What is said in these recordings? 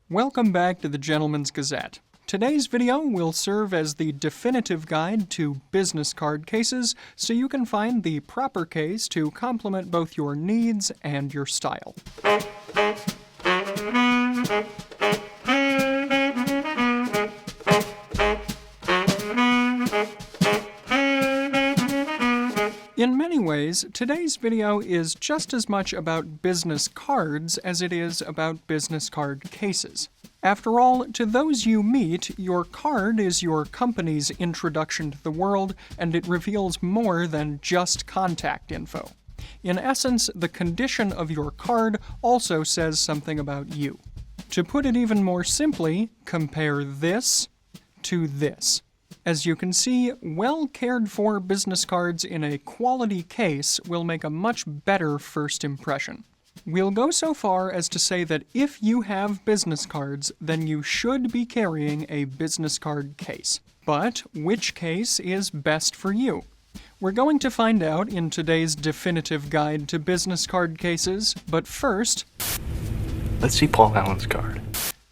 Welcome back to the Gentleman's Gazette. Today's video will serve as the definitive guide to business card cases, so you can find the proper case to complement both your needs and your style. In many ways, today's video is just as much about business cards as it is about business card cases. After all, to those you meet, your card is your company's introduction to the world, and it reveals more than just contact info. In essence, the condition of your card also says something about you. To put it even more simply, compare this to this. As you can see, well-cared-for business cards in a quality case will make a much better first impression. We'll go so far as to say that if you have business cards, then you should be carrying a business card case. But which case is best for you? We're going to find out in today's definitive guide to business card cases, but first... let's see Paul Allen's card.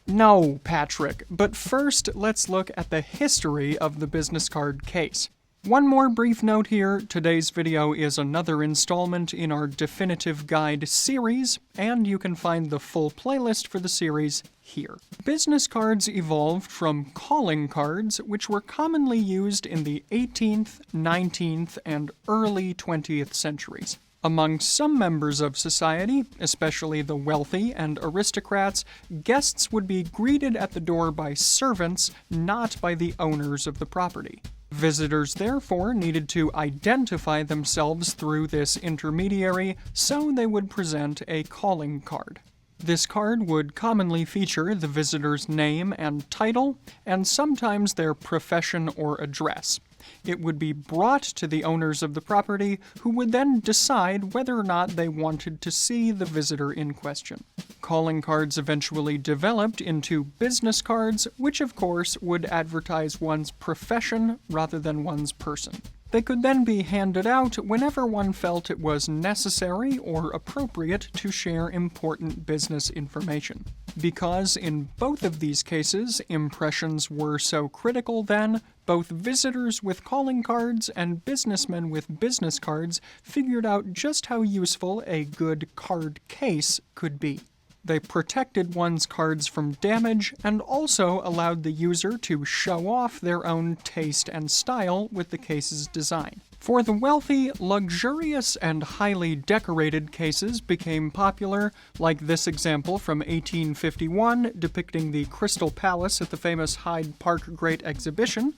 No, Patrick, but first let's look at the history of the business card case. One more brief note here, today's video is another installment in our definitive guide series, and you can find the full playlist for the series here. Business cards evolved from calling cards, which were commonly used in the 18th, 19th, and early 20th centuries. Among some members of society, especially the wealthy and aristocrats, guests would be greeted at the door by servants, not by the owners of the property. Visitors therefore needed to identify themselves through this intermediary, so they would present a calling card. This card would commonly feature the visitor's name and title, and sometimes their profession or address. It would be brought to the owners of the property, who would then decide whether or not they wanted to see the visitor in question. Calling cards eventually developed into business cards, which of course would advertise one's profession rather than one's person. They could then be handed out whenever one felt it was necessary or appropriate to share important business information. Because in both of these cases, impressions were so critical then, both visitors with calling cards and businessmen with business cards figured out just how useful a good card case could be. They protected one's cards from damage and also allowed the user to show off their own taste and style with the case's design. For the wealthy, luxurious and highly decorated cases became popular, like this example from 1851 depicting the Crystal Palace at the famous Hyde Park Great Exhibition,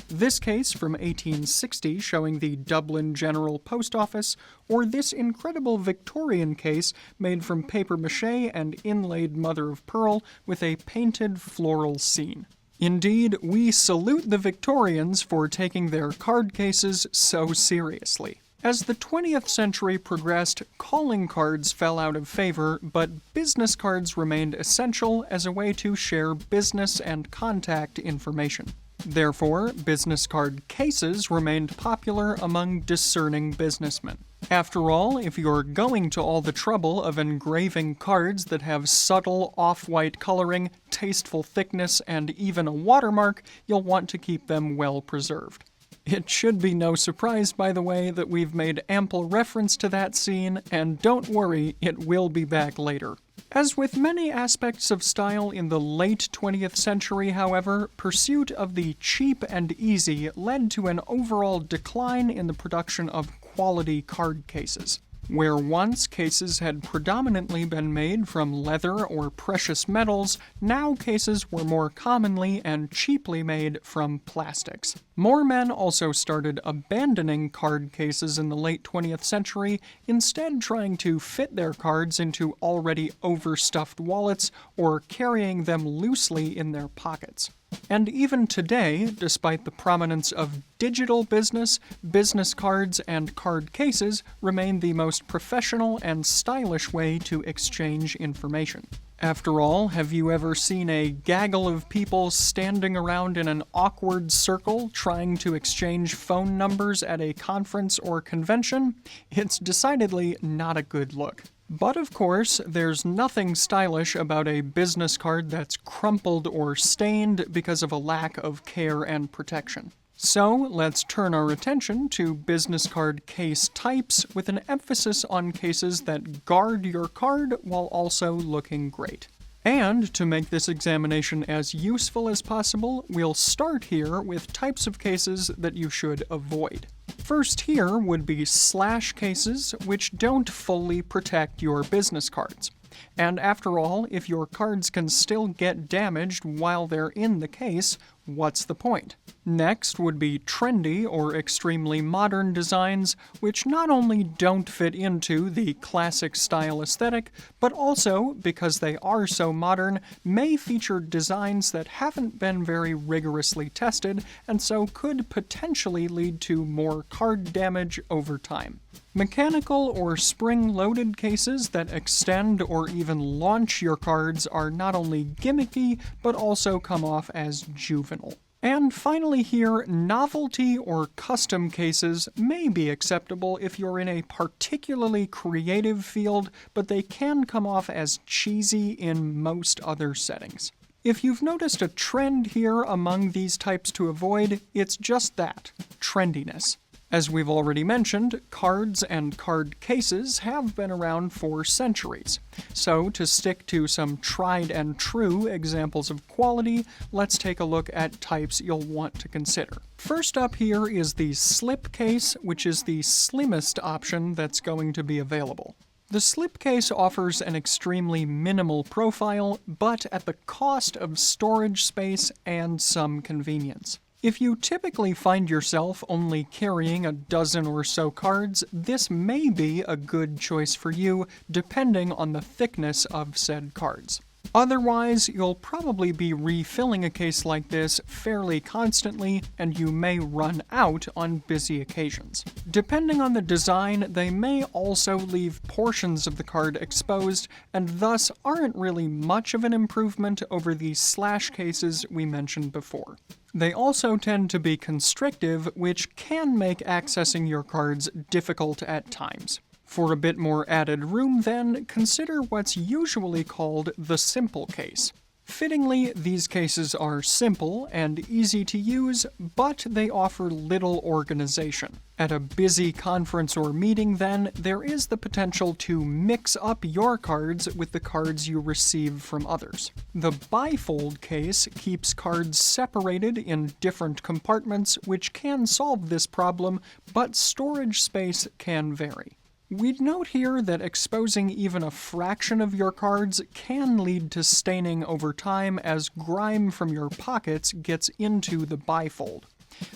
this case from 1860 showing the Dublin General Post Office, or this incredible Victorian case made from papier-mâché and inlaid mother-of-pearl with a painted floral scene. Indeed, we salute the Victorians for taking their card cases so seriously. As the 20th century progressed, calling cards fell out of favor, but business cards remained essential as a way to share business and contact information. Therefore, business card cases remained popular among discerning businessmen. After all, if you're going to all the trouble of engraving cards that have subtle off-white coloring, tasteful thickness, and even a watermark, you'll want to keep them well preserved. It should be no surprise, by the way, that we've made ample reference to that scene, and don't worry, it will be back later. As with many aspects of style in the late 20th century, however, pursuit of the cheap and easy led to an overall decline in the production of quality card cases. Where once cases had predominantly been made from leather or precious metals, now cases were more commonly and cheaply made from plastics. More men also started abandoning card cases in the late 20th century, instead trying to fit their cards into already overstuffed wallets or carrying them loosely in their pockets. And even today, despite the prominence of digital business, business cards and card cases remain the most professional and stylish way to exchange information. After all, have you ever seen a gaggle of people standing around in an awkward circle trying to exchange phone numbers at a conference or convention? It's decidedly not a good look. But of course, there's nothing stylish about a business card that's crumpled or stained because of a lack of care and protection. So let's turn our attention to business card case types with an emphasis on cases that guard your card while also looking great. And to make this examination as useful as possible, we'll start here with types of cases that you should avoid. First here would be slash cases, which don't fully protect your business cards. And after all, if your cards can still get damaged while they're in the case, what's the point? Next would be trendy or extremely modern designs, which not only don't fit into the classic style aesthetic, but also, because they are so modern, may feature designs that haven't been very rigorously tested, and so could potentially lead to more card damage over time. Mechanical or spring-loaded cases that extend or even launch your cards are not only gimmicky, but also come off as juvenile. And finally here, novelty or custom cases may be acceptable if you're in a particularly creative field, but they can come off as cheesy in most other settings. If you've noticed a trend here among these types to avoid, it's just that, trendiness. As we've already mentioned, cards and card cases have been around for centuries. So, to stick to some tried and true examples of quality, let's take a look at types you'll want to consider. First up here is the slip case, which is the slimmest option that's going to be available. The slipcase offers an extremely minimal profile, but at the cost of storage space and some convenience. If you typically find yourself only carrying a dozen or so cards, this may be a good choice for you, depending on the thickness of said cards. Otherwise, you'll probably be refilling a case like this fairly constantly, and you may run out on busy occasions. Depending on the design, they may also leave portions of the card exposed, and thus aren't really much of an improvement over the slash cases we mentioned before. They also tend to be constrictive, which can make accessing your cards difficult at times. For a bit more added room, then, consider what's usually called the simple case. Fittingly, these cases are simple and easy to use, but they offer little organization. At a busy conference or meeting, then, there is the potential to mix up your cards with the cards you receive from others. The Bifold case keeps cards separated in different compartments, which can solve this problem, but storage space can vary. We'd note here that exposing even a fraction of your cards can lead to staining over time as grime from your pockets gets into the bifold.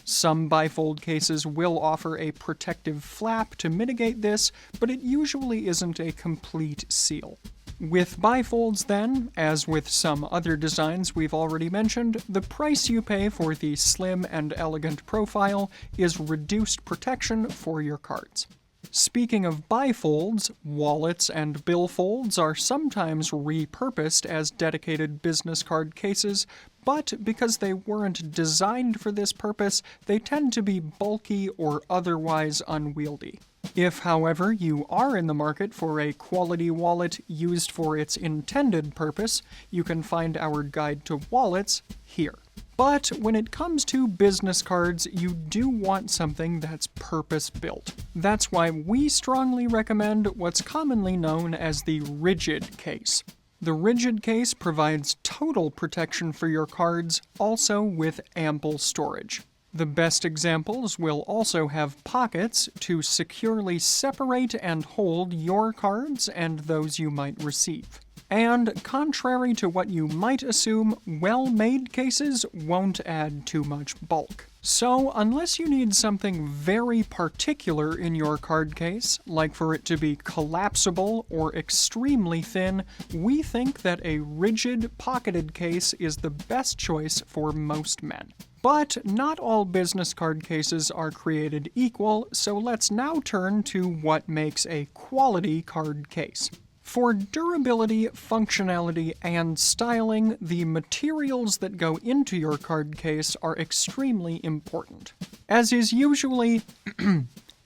Some bifold cases will offer a protective flap to mitigate this, but it usually isn't a complete seal. With bifolds then, as with some other designs we've already mentioned, the price you pay for the slim and elegant profile is reduced protection for your cards. Speaking of bifolds, wallets and billfolds are sometimes repurposed as dedicated business card cases, but because they weren't designed for this purpose, they tend to be bulky or otherwise unwieldy. If, however, you are in the market for a quality wallet used for its intended purpose, you can find our guide to wallets here. But when it comes to business cards, you do want something that's purpose-built. That's why we strongly recommend what's commonly known as the rigid case. The rigid case provides total protection for your cards, also with ample storage. The best examples will also have pockets to securely separate and hold your cards and those you might receive. And contrary to what you might assume, well-made cases won't add too much bulk. So, unless you need something very particular in your card case, like for it to be collapsible or extremely thin, we think that a rigid, pocketed case is the best choice for most men. But not all business card cases are created equal, so let's now turn to what makes a quality card case. For durability, functionality, and styling, the materials that go into your card case are extremely important. As is usually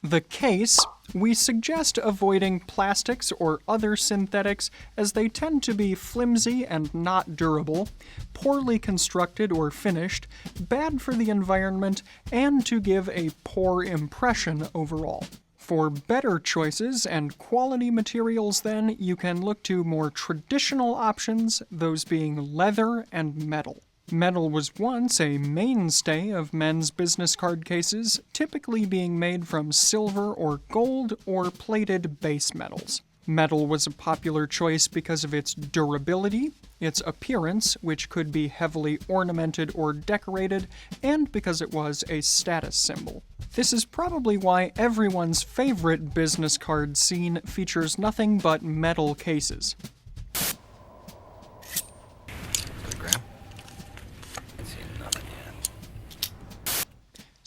the case, We suggest avoiding plastics or other synthetics as they tend to be flimsy and not durable, poorly constructed or finished, bad for the environment, and to give a poor impression overall. For better choices and quality materials, then, you can look to more traditional options, those being leather and metal. Metal was once a mainstay of men's business card cases, typically being made from silver or gold or plated base metals. Metal was a popular choice because of its durability, its appearance, which could be heavily ornamented or decorated, and because it was a status symbol. This is probably why everyone's favorite business card scene features nothing but metal cases.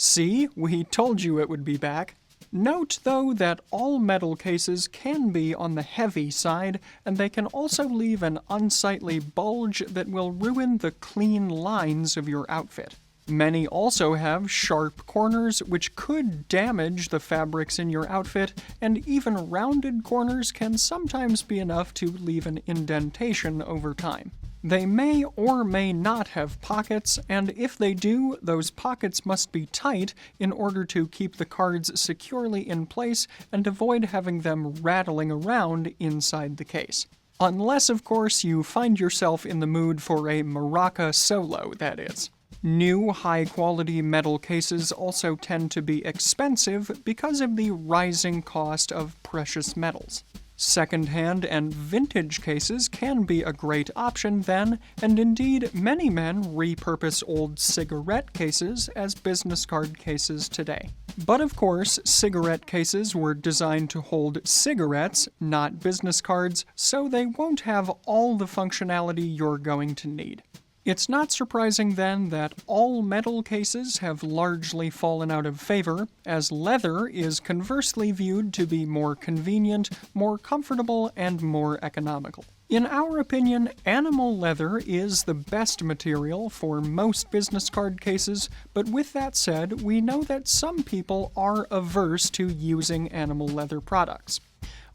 See, we told you it would be back. Note, though, that all metal cases can be on the heavy side, and they can also leave an unsightly bulge that will ruin the clean lines of your outfit. Many also have sharp corners, which could damage the fabrics in your outfit, and even rounded corners can sometimes be enough to leave an indentation over time. They may or may not have pockets, and if they do, those pockets must be tight in order to keep the cards securely in place and avoid having them rattling around inside the case. Unless, of course, you find yourself in the mood for a maraca solo, that is. New, high-quality metal cases also tend to be expensive because of the rising cost of precious metals. Second-hand and vintage cases can be a great option then, and indeed many men repurpose old cigarette cases as business card cases today. But of course, cigarette cases were designed to hold cigarettes, not business cards, so they won't have all the functionality you're going to need. It's not surprising then that all metal cases have largely fallen out of favor, as leather is conversely viewed to be more convenient, more comfortable, and more economical. In our opinion, animal leather is the best material for most business card cases, but with that said, we know that some people are averse to using animal leather products.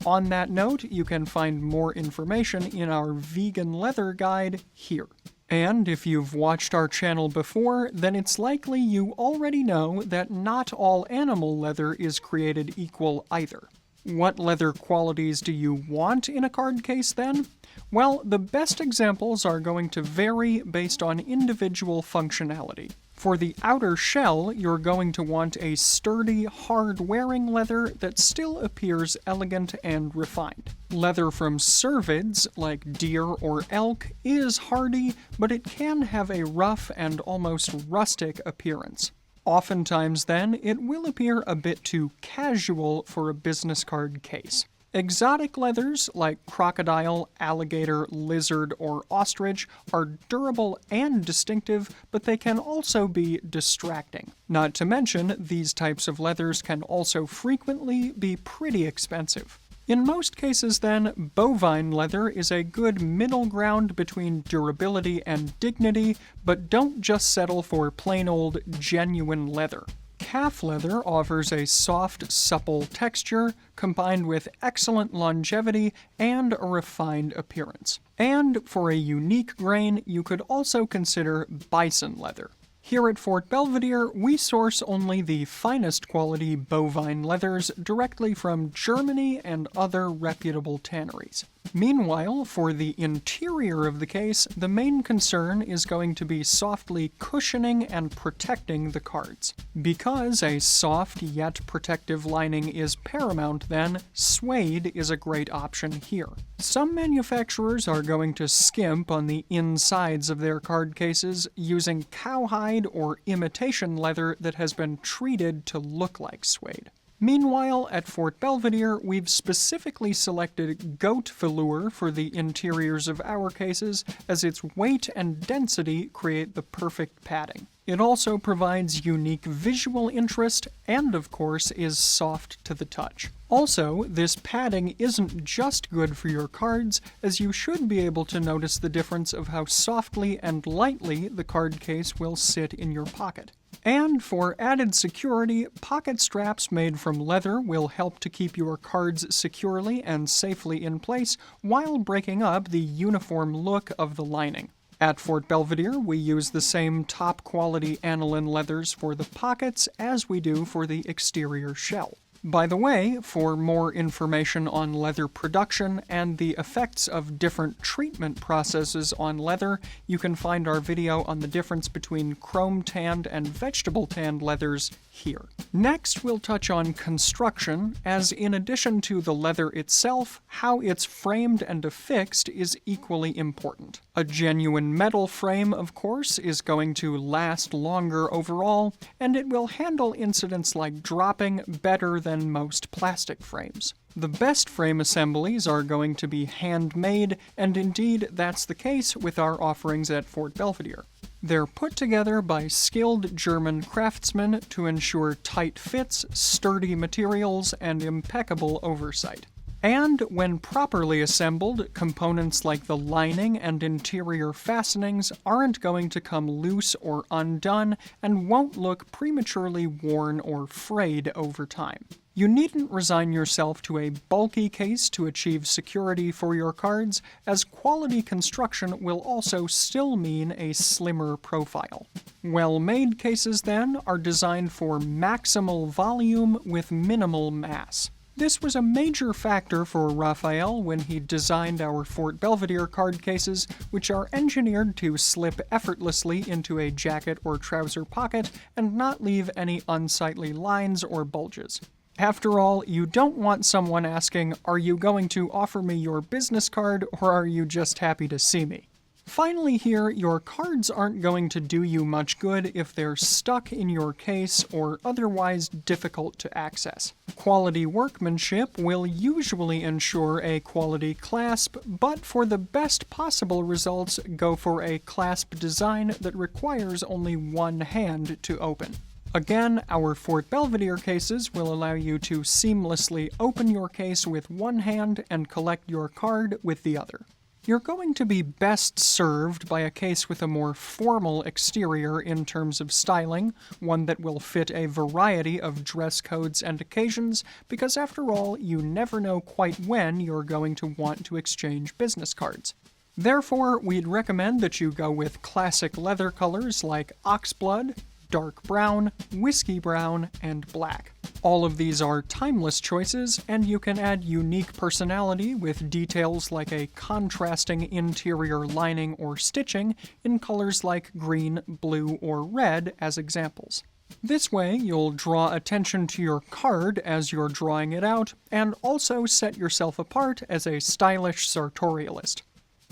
On that note, you can find more information in our vegan leather guide here. And if you've watched our channel before, then it's likely you already know that not all animal leather is created equal either. What leather qualities do you want in a card case then? Well, the best examples are going to vary based on individual functionality. For the outer shell, you're going to want a sturdy, hard-wearing leather that still appears elegant and refined. Leather from cervids, like deer or elk, is hardy, but it can have a rough and almost rustic appearance. Oftentimes, then, it will appear a bit too casual for a business card case. Exotic leathers like crocodile, alligator, lizard, or ostrich are durable and distinctive, but they can also be distracting. Not to mention, these types of leathers can also frequently be pretty expensive. In most cases, then, bovine leather is a good middle ground between durability and dignity, but don't just settle for plain old genuine leather. Calf leather offers a soft, supple texture, combined with excellent longevity and a refined appearance. And for a unique grain, you could also consider bison leather. Here at Fort Belvedere, we source only the finest quality bovine leathers directly from Germany and other reputable tanneries. Meanwhile, for the interior of the case, the main concern is going to be softly cushioning and protecting the cards. Because a soft yet protective lining is paramount then, suede is a great option here. Some manufacturers are going to skimp on the insides of their card cases using cowhide or imitation leather that has been treated to look like suede. Meanwhile, at Fort Belvedere, we've specifically selected goat velour for the interiors of our cases, as its weight and density create the perfect padding. It also provides unique visual interest and, of course, is soft to the touch. Also, this padding isn't just good for your cards, as you should be able to notice the difference of how softly and lightly the card case will sit in your pocket. And for added security, pocket straps made from leather will help to keep your cards securely and safely in place while breaking up the uniform look of the lining. At Fort Belvedere, we use the same top-quality aniline leathers for the pockets as we do for the exterior shell. By the way, for more information on leather production and the effects of different treatment processes on leather, you can find our video on the difference between chrome-tanned and vegetable-tanned leathers here. Next, we'll touch on construction, as in addition to the leather itself, how it's framed and affixed is equally important. A genuine metal frame, of course, is going to last longer overall, and it will handle incidents like dropping better than most plastic frames. The best frame assemblies are going to be handmade, and indeed that's the case with our offerings at Fort Belvedere. They're put together by skilled German craftsmen to ensure tight fits, sturdy materials, and impeccable oversight. And when properly assembled, components like the lining and interior fastenings aren't going to come loose or undone and won't look prematurely worn or frayed over time. You needn't resign yourself to a bulky case to achieve security for your cards, as quality construction will also still mean a slimmer profile. Well-made cases, then, are designed for maximal volume with minimal mass. This was a major factor for Raphael when he designed our Fort Belvedere card cases, which are engineered to slip effortlessly into a jacket or trouser pocket and not leave any unsightly lines or bulges. After all, you don't want someone asking, "Are you going to offer me your business card, or are you just happy to see me?" Finally here, your cards aren't going to do you much good if they're stuck in your case or otherwise difficult to access. Quality workmanship will usually ensure a quality clasp, but for the best possible results, go for a clasp design that requires only one hand to open. Again, our Fort Belvedere cases will allow you to seamlessly open your case with one hand and collect your card with the other. You're going to be best served by a case with a more formal exterior in terms of styling, one that will fit a variety of dress codes and occasions, because after all, you never know quite when you're going to want to exchange business cards. Therefore, we'd recommend that you go with classic leather colors like oxblood, dark brown, whiskey brown, and black. All of these are timeless choices, and you can add unique personality with details like a contrasting interior lining or stitching in colors like green, blue, or red as examples. This way, you'll draw attention to your card as you're drawing it out, and also set yourself apart as a stylish sartorialist.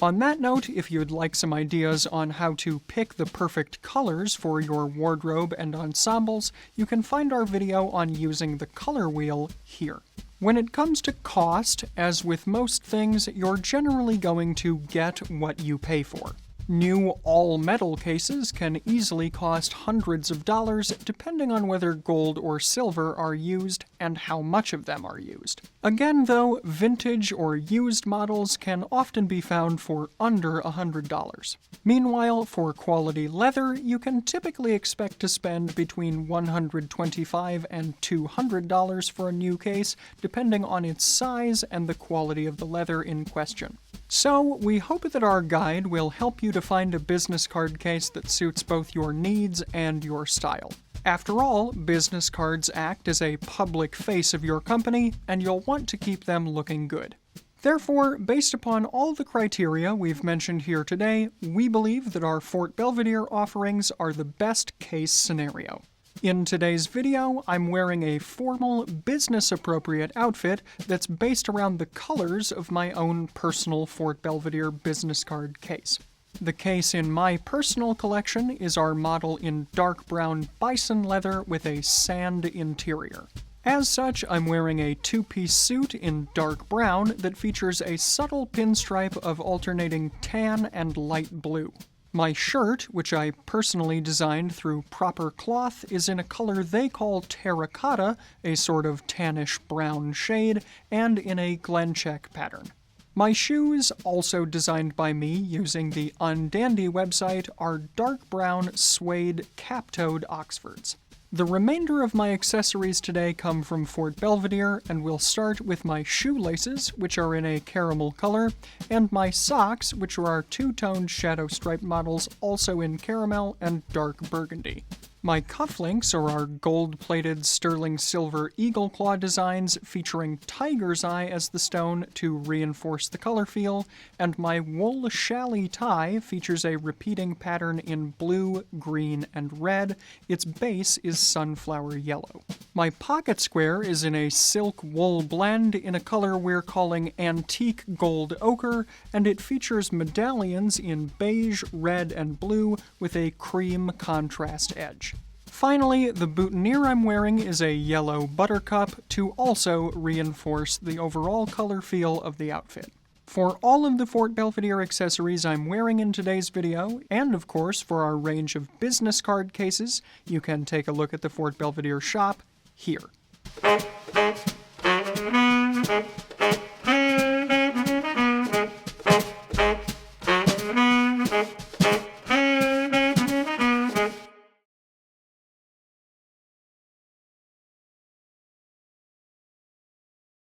On that note, if you'd like some ideas on how to pick the perfect colors for your wardrobe and ensembles, you can find our video on using the color wheel here. When it comes to cost, as with most things, you're generally going to get what you pay for. New all-metal cases can easily cost hundreds of dollars, depending on whether gold or silver are used and how much of them are used. Again, though, vintage or used models can often be found for under $100. Meanwhile, for quality leather, you can typically expect to spend between $125 and $200 for a new case, depending on its size and the quality of the leather in question. So, we hope that our guide will help you to find a business card case that suits both your needs and your style. After all, business cards act as a public face of your company, and you'll want to keep them looking good. Therefore, based upon all the criteria we've mentioned here today, we believe that our Fort Belvedere offerings are the best case scenario. In today's video, I'm wearing a formal, business-appropriate outfit that's based around the colors of my own personal Fort Belvedere business card case. The case in my personal collection is our model in dark brown bison leather with a sand interior. As such, I'm wearing a two-piece suit in dark brown that features a subtle pinstripe of alternating tan and light blue. My shirt, which I personally designed through proper cloth, is in a color they call terracotta, a sort of tannish brown shade, and in a Glencheck pattern. My shoes, also designed by me using the Undandy website, are dark brown suede cap-toed Oxfords. The remainder of my accessories today come from Fort Belvedere, and we'll start with my shoelaces, which are in a caramel color, and my socks, which are our two-toned shadow striped models, also in caramel and dark burgundy. My cufflinks are our gold-plated sterling silver eagle claw designs featuring tiger's eye as the stone to reinforce the color feel, and my wool chalet tie features a repeating pattern in blue, green, and red. Its base is sunflower yellow. My pocket square is in a silk wool blend in a color we're calling antique gold ochre, and it features medallions in beige, red, and blue with a cream contrast edge. Finally, the boutonniere I'm wearing is a yellow buttercup to also reinforce the overall color feel of the outfit. For all of the Fort Belvedere accessories I'm wearing in today's video, and of course for our range of business card cases, you can take a look at the Fort Belvedere shop here.